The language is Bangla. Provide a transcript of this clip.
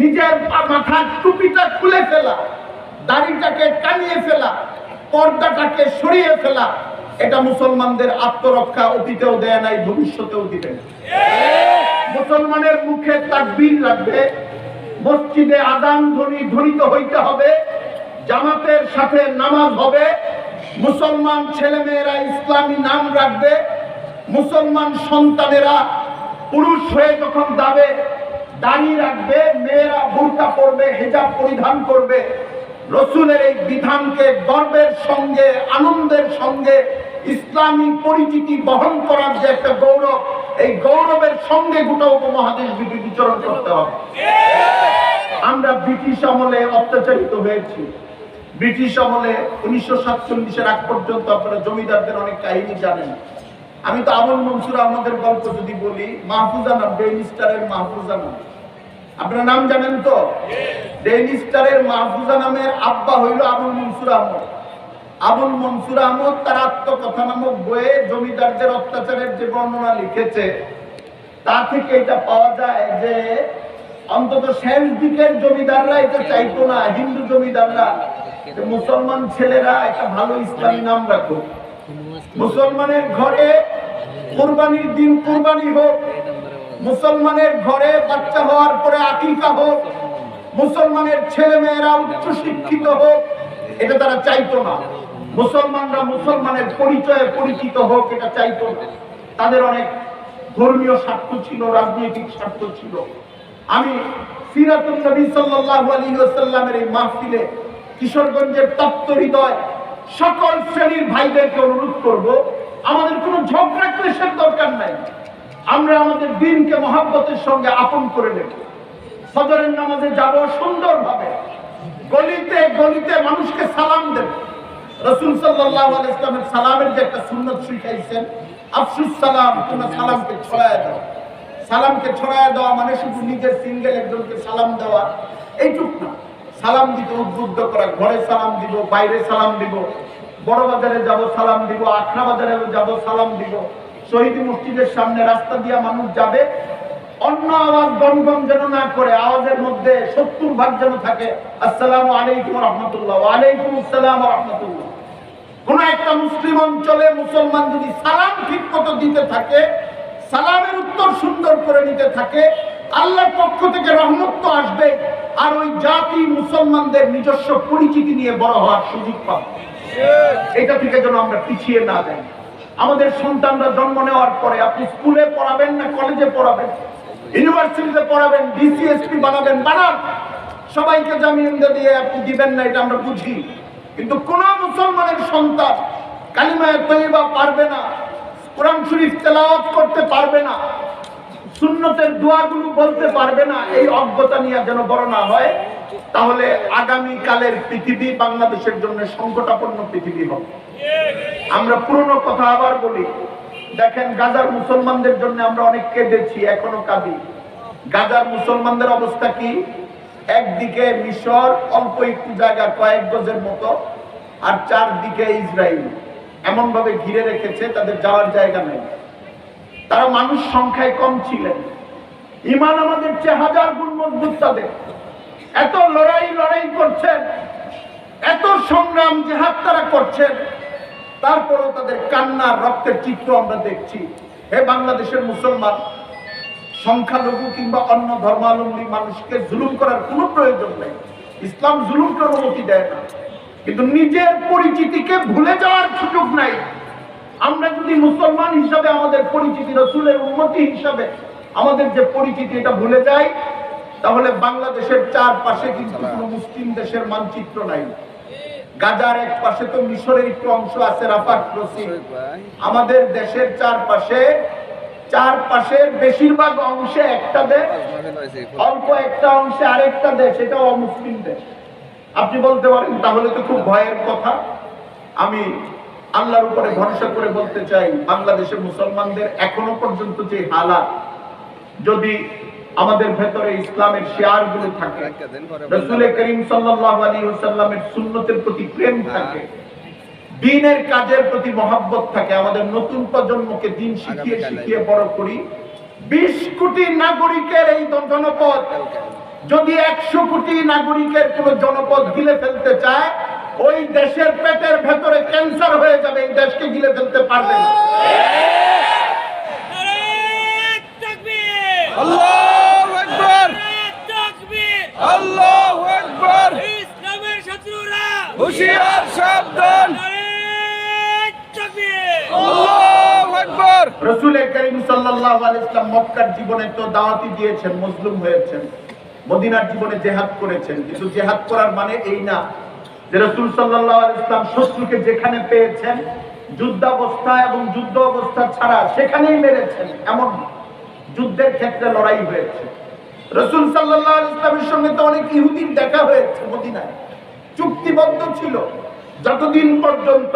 নিজের মাথার টুপিটা খুলে ফেলা, দাড়িটাকে টানিয়ে ফেলা, পর্দাটাকে সরিয়ে ফেলা, এটা মুসলমানদের আত্মরক্ষা অতীতেও দেয় নাই, ভবিষ্যতেও দিবে না। মুসলমানের মুখে তাকবীর লাগবে, মসজিদে আযান ধ্বনিত হইতে হবে, জামাতের সাথে নামাজ হবে, মুসলমান ছেলেমেয়েরা ইসলামী নাম রাখবে, মুসলমান সন্তানেরা পুরুষ হয়ে যখন যাবে দাড়ি রাখবে, মেয়েরা বুরকা পরবে, হিজাব পরিধান করবে। রাসূলের এই বিধানকে গর্বের সঙ্গে, আনন্দের সঙ্গে ইসলামী পরিচিতি বহন করার যে একটা গৌরব, এই গৌরবের সঙ্গে গোটা উপমহাদেশ বিচরণ করতে হবে। আমরা ব্রিটিশ আমলে অত্যাচারিত হয়েছি। ব্রিটিশ আমলে 1947-এর আগ পর্যন্ত আপনারা জমিদারদের অনেক কাহিনী জানেন। আমি তো আবুল মনসুর আহমদের গল্প যদি বলি, মাহফুজা নাম, ডেইলি স্টারের মাহফুজা নাম, আপনারা নাম জানেন তো? ডেইলি স্টারের মাহফুজা নামের আব্বা হইল আবুল মনসুর আহমদ। আবুল মনসুর আহমদ তার আত্মকথা নামক বইয়ে জমিদারদের অত্যাচারের যে বর্ণনা লিখেছে, তা থেকে এটা পাওয়া যায় যে অন্তত শেষ দিকের জমিদাররা এটা চাইতো না, হিন্দু জমিদাররা, মুসলমান ছেলেরা একটা ভালো ইসলামী নাম রাখো, মুসলমানের ঘরে কুরবানির দিন কুরবানি হোক, মুসলমানের ঘরে বাচ্চা হওয়ার পরে আকিকা হোক, মুসলমানের ছেলে মেয়েরা উচ্চ শিক্ষিত হোক, এটা তারা চাইতো না। মুসলমানরা মুসলমানের পরিচয়ে পরিচিত হোক, এটা চাইতো না। তাদের অনেক ধর্মীয় স্বার্থ ছিল, রাজনৈতিক স্বার্থ ছিল। আমি সিরাতুন নবী সাল্লাল্লাহু আলাইহি ওয়াসাল্লামের এই মাহফিলে কিশোরগঞ্জের তপ্ত হৃদয় সকল শ্রেণীর ভাইদেরকে অনুরোধ করব, আমাদের কোনো ঝগড়া ক্লেশের দরকার নাই। আমরা আমাদের দ্বীনকে মহব্বতের সঙ্গে আপন করে নেব। ফজরের নামাজে যাব সুন্দরভাবে, গলিতে গলিতে মানুষকে সালাম দেব। রাসূল সাল্লাল্লাহু আলাইহি ওয়াসাল্লামের সালামের যে একটা সুন্নাত শিখাইছেন, আফসুস সালাম, তোমরা সালামকে ছড়ায় দাও। সালামকে ছড়ায় দেওয়া মানে শুধু নিজের সিঙ্গেল একজনকে সালাম দেওয়া এইটুক না, সালাম দিতে উদ্বুদ্ধ করা। ঘরে সালাম দিব, বাইরে সালাম দিব, বড় বাজারে যাব সালাম দিব, আখড়া বাজারে যাব সালাম দিব, শহীদ মসজিদের সামনে রাস্তা দিয়া মানুষ যাবে, অন্য আওয়াজ গমগম যেন না করে, আওয়াজের মধ্যে 70 যেন থাকে আসসালামু আলাইকুম ওয়া রাহমাতুল্লাহ, ওয়া আলাইকুম আসসালাম ওয়া রাহমাতুল্লাহ। কোন একটা মুসলিম অঞ্চলে মুসলমান যদি সালাম ঠিকমতো দিতে থাকে, সালামের উত্তর সুন্দর করে নিতে থাকে, আল্লাহর পক্ষ থেকে রহমত তো আসবে, আর ওই জাতি মুসলমানদের নিজস্ব পরিচিতি নিয়ে বড় হওয়ার সুযোগ পাবে। এটা থেকে যেন আমরা পিছিয়ে না যাই। আমাদের সন্তানরা জন্ম নেওয়ার পরে আপনি স্কুলে পড়াবেন না কলেজে পড়াবেন, ইউনিভার্সিটিতে পড়াবেন, ডিসিএসপি বানাবেন, বানান, সবাইকে জামিন দিয়ে আপনি দিবেন না, এটা আমরা বুঝি। কিন্তু কোন মুসলমানের সন্তান কালিমায়ে তয়্যিবা পারবে না, কোরআন শরীফ তেলাওয়াত করতে পারবে না, সুন্নতের দোয়াগুলো বলতে পারবে না, এই অজ্ঞতা নিয়ে যেন বড় না হয়, তাহলে আগামী কালের পৃথিবী বাংলাদেশের জন্য সংকটাপন্ন পৃথিবী হবে। আমরা পুরনো কথা আবার বলি, দেখেন গাজার মুসলমানদের জন্য আমরা অনেক কেঁদেছি, এখনো কাঁদি। গাজার মুসলমানদের অবস্থা কি? একদিকে মিশর, অল্প একটু জায়গা, কয়েক গজের মতো, আর চারদিকে ইসরায়েল এমন ভাবে ঘিরে রেখেছে, তাদের যাওয়ার জায়গা নেই। তারা মানুষ সংখ্যায় কম ছিলেন, ঈমান আমাদের চেয়ে 1000 গুণ মজবুত তাদের। এত লড়াই করছেন, এত সংগ্রাম জিহাদ তারা করছেন, তারপরেও তাদের কান্নার রক্তের চিত্র আমরা দেখছি। হে বাংলাদেশের মুসলমান, সংখ্যালঘু কিংবা অন্য ধর্মাবলম্বী মানুষকে জুলুম করার কোনো প্রয়োজন নেই, ইসলাম জুলুমকে অনুমতি দেয় না, কিন্তু নিজের পরিচিতিকে ভুলে যাওয়ার সুযোগ নাই। আমরা যদি মুসলমান হিসাবে আমাদের পরিচিতি, রাসূলের উম্মতি হিসাবে আমাদের যে পরিচিতি, এটা ভুলে যাই, তাহলে বাংলাদেশের চারপাশে কিন্তু কোনো মুসলিম দেশের মানচিত্র নাই। গাজার এক পাশে তো মিশরের একটু অংশ আছে, রাফাহ ক্রসিং। আমাদের দেশের চারপাশের বেশিরভাগ অংশে একটা দেশ, অল্প একটা অংশে আরেকটা দেশ, এটা অমুসলিম দেশ। আপনি বলতে পারেন তাহলে তো খুব ভয়ের কথা। আমি আল্লাহর উপরে ভরসা করে বলতে চাই, বাংলাদেশের মুসলমানদের এখনো পর্যন্ত যে হালাত, যদি আমাদের ভেতরে ইসলামের শিয়ারগুলো থাকে, রাসূল করিম সাল্লাল্লাহু আলাইহি ওয়াসাল্লামের সুন্নতের প্রতি প্রেম থাকে, দ্বীনের কাজের প্রতি মহব্বত থাকে, আমাদের নতুন প্রজন্মকে দ্বীন শিখিয়ে বড় করি, 20 কোটি নাগরিকের এই জনপদ যদি 100 কোটি নাগরিকের কোন জনপদ গিলে ফেলতে চায়, ওই দেশের পেটের ভেতরে ক্যান্সার হয়ে যাবে, এই দেশকে গিলে ফেলতে পারবে না। আল্লাহু আকবার, আল্লাহু আকবার, ইসলামের শত্রুরা হুঁশিয়ার, সাবধান, আল্লাহু আকবার। রাসূল করিম সাল্লাল্লাহু আলাইহি ওয়াসাল্লাম মক্কার জীবনে তো দাওয়াতি দিয়েছেন, মুসলিম হয়েছেন, মদিনার জীবনে জিহাদ করেছেন, কিন্তু জিহাদ করার মানে এই না যে রাসূল সাল্লাল্লাহু আলাইহি ওয়াসাল্লাম শত্রুকে যেখানে পেয়েছেন যুদ্ধাবস্থা এবং যুদ্ধ অবস্থা ছাড়া সেখানেই মেরেছেন, এমন যুদ্ধের ক্ষেত্রে লড়াই হয়েছে। রাসূল সাল্লাল্লাহু আলাইহি ওয়াসাল্লামের সঙ্গে তো অনেক ইহুদির দেখা হয়েছে মদিনায়, চুক্তিবদ্ধ ছিল যতদিন পর্যন্ত